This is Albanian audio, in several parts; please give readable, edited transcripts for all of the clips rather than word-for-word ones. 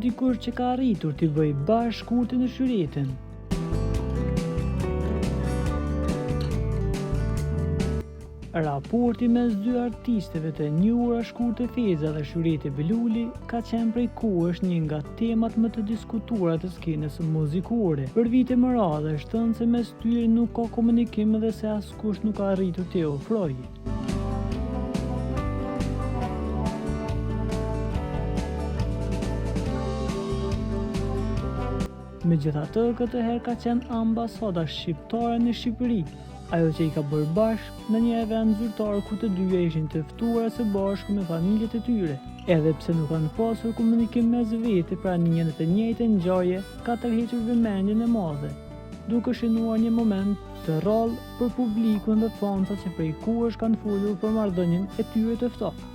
dikush që ka arritur t'i bëj bashkë Kurtin e Shyretin? Raporti mes dy artisteve të njohura Shkurtë Feza dhe Shyreti Beluli ka qenë prej kohësh një nga temat më të diskutuara të skenës muzikore. Për vite më radhë është thënë se mes tyre nuk ka komunikim dhe se askush nuk ka arritur t'i ofrojë. Megjithatë, këtë herë ka qenë ambasada shqiptare në Shqipëri, ajo që i ka bërë bashkë në një event zyrtar ku të dyja ishin të ftuara së bashku me familjet e tyre. Edhe pse nuk kanë pasur komunikim mes vete, pra një në të njëjtën ngjarje ka tërhequr vëmendjen e madhe, duke shënuar një moment të rrallë për publikun dhe fansa që prej kohësh kanë folur për marrëdhënien e tyre të ftohtë.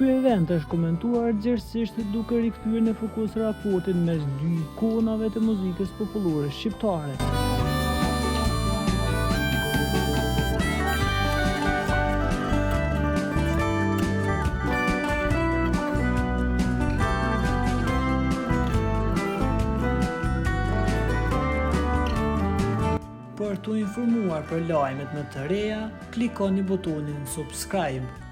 Ky event është komentuar gjerësisht duke rikthyer në fokus raportin mes dy ikonave të muzikës popullore shqiptare. Për t'u informuar për lajmet më të reja, klikoni butonin subscribe.